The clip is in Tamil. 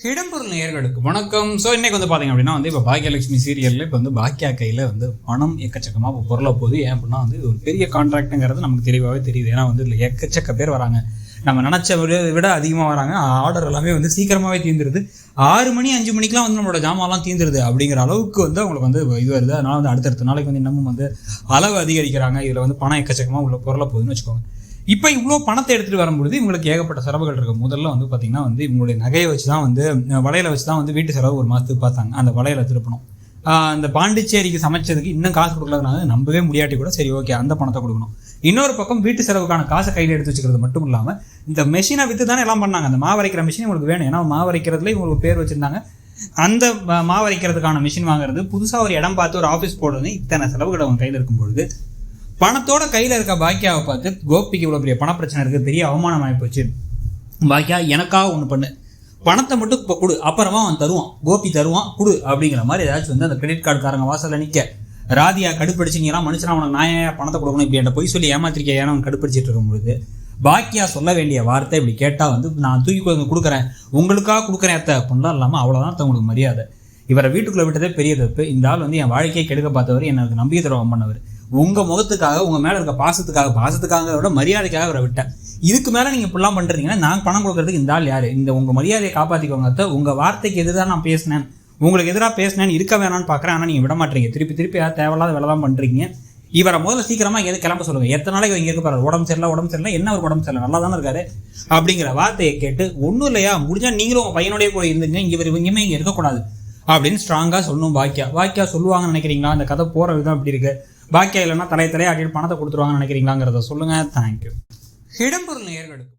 இடம்பொருள் நேயர்களுக்கு வணக்கம். ஸோ இன்னைக்கு வந்து பார்த்தீங்க அப்படின்னா வந்து இப்போ பாக்கியலட்சுமி சீரியலில் இப்போ வந்து பாக்கியா கையில் வந்து பணம் எக்கச்சக்கமாக இப்போ பொருளை போகுது. ஏன் அப்படின்னா வந்து ஒரு பெரிய கான்ட்ராக்டுங்கிறது நமக்கு தெளிவாகவே தெரியுது. ஏன்னா வந்து இதில் எக்கச்சக்க பேர் வராங்க, நம்ம நினச்ச விட அதிகமாக வராங்க. ஆர்டர் எல்லாமே வந்து சீக்கிரமாகவே தீர்ந்துருது. 6 மணி 5 மணிக்கெலாம் வந்து நம்மளோட ஜாமான்லாம் தீர்ந்துருது அப்படிங்கிற அளவுக்கு வந்து அவங்களுக்கு வந்து இது வருது. அதனால் வந்து அடுத்தடுத்த நாளைக்கு வந்து இன்னமும் வந்து அளவு அதிகரிக்கிறாங்க. இதில் வந்து பணம் எக்கச்சக்கமாக உள்ள பொருளை போகுதுன்னு வச்சுக்கோங்க. இப்போ இவ்வளோ பணத்தை எடுத்துகிட்டு வரும்பொழுது இவங்களுக்கு ஏகப்பட்ட செலவுகள் இருக்குது. முதல்ல வந்து பார்த்திங்கன்னா வந்து இவங்களுடைய நகையை வச்சு தான் வந்து வளையலை வச்சு தான் வந்து வீட்டு செலவு ஒரு மாதத்துக்கு பார்த்தாங்க. அந்த வளையலை திருப்பணும். அந்த பாண்டிச்சேரிக்கு சமைச்சதுக்கு இன்னும் காசு கொடுக்கலனால நம்பவே முடியாட்டி கூட சரி ஓகே அந்த பணத்தை கொடுக்கணும். இன்னொரு பக்கம் வீட்டு செலவுக்கான காசை கையில் எடுத்து வச்சுக்கிறது மட்டும் இல்லாமல் இந்த மெஷினை விற்று தானே எல்லாம் பண்ணாங்க. அந்த மாவரைக்கிற மிஷின் இவங்களுக்கு வேணும். ஏன்னா மாவரைக்கிறதுல இவங்களுக்கு பேர் வச்சுருந்தாங்க. அந்த மாவரைக்கிறதுக்கான மிஷின் வாங்குறது, புதுசாக ஒரு இடம் பார்த்து ஒரு ஆஃபீஸ் போடுறது, இத்தனை செலவுகள் அவங்க கையில் இருக்கும்பொழுது பணத்தோட கையில் இருக்க பாக்கியாவை பார்த்து கோபிக்கு இவ்வளோ பெரிய பண பிரச்சனை இருக்குது, பெரிய அவமானம் ஆகிப்போச்சு. பாக்கியா எனக்காக ஒன்று பண்ணு, பணத்தை மட்டும் இப்போ கொடு, அப்புறமா அவன் தருவான், கோபி தருவான், கொடு அப்படிங்கிற மாதிரி ஏதாச்சும் வந்து அந்த கிரெடிட் கார்டுக்காரங்க வாசலில் நிற்க ராதியா கடுப்பிடிச்சிங்கலாம் மனுஷனா அவனுக்கு நான் ஏன் பணத்தை கொடுக்கணும் இப்படி என்கிட்ட போய் சொல்லி ஏமாத்திருக்கேன் ஏன்னா அவன் கடுப்பிடிச்சிட்டு இருக்கும்பொழுது பாக்கியா சொல்ல வேண்டிய வார்த்தை இப்படி கேட்டால் வந்து நான் தூக்கி கொடுக்குறேன் உங்களுக்காக கொடுக்குறேன் அத்தை அப்படின்லாம் இல்லாமல் அவ்வளோதான் உங்களுக்கு மரியாதை. இவரை வீட்டுக்குள்ளே விட்டதே பெரிய தப்பு. இந்த ஆள் வந்து என் வாழ்க்கையை கெடுக்க பார்த்தவர், எனக்கு நம்பிக்கை துரோகம் பண்ணவர். உங்கள் முகத்துக்காக உங்கள் மேலே இருக்க பாசத்துக்காக விட மரியாதைக்காக அவரை விட்டேன். இதுக்கு மேலே நீங்கள் இப்படிலாம் பண்ணுறீங்கன்னா நான் பணம் கொடுக்கறதுக்கு இந்த ஆள் யார்? இந்த உங்கள் மரியாதையை காப்பாற்றிக்கோங்க அத்தை. உங்கள் வார்த்தைக்கு எதிராக நான் பேசினேன், உங்களுக்கு எதிராக பேசினேன்னு இருக்க வேணான்னு பார்க்குறேன். ஆனால் நீங்கள் விட மாட்டீங்க. திருப்பி யார் தேவையில்லாத வேலை தான் பண்ணுறீங்க. இவரை முதல்ல சீக்கிரமாக எது கிளம்ப சொல்லுங்கள். எத்தனை நாளைக்கு இங்கே இருக்க போகிறார்? உடம்பு சரியில்லை என்ன ஒரு உடம்பு சரியில்லை, நல்லா தானே இருக்காரு அப்படிங்கிற வார்த்தையை கேட்டு ஒன்றும் இல்லையா முடிஞ்சால் நீங்களும் உங்கள் பையனோடய கூட இருந்துங்க, இங்கேயுமே இங்கே இருக்கக்கூடாது அப்படின்னு ஸ்ட்ராங்காக சொல்லணும். பாக்கியா சொல்லுவாங்கன்னு நினைக்கிறீங்களா? அந்த கதை போகிற விதம் இப்படி இருக்குது. பாக்கியா இல்லைன்னா தலையாட்டிட்டு பணத்தை கொடுத்துருவாங்கன்னு நினைக்கிறீங்களாங்கிறத சொல்லுங்கள். தேங்க்யூ. இடம்பொருள் நேயர்களுக்கு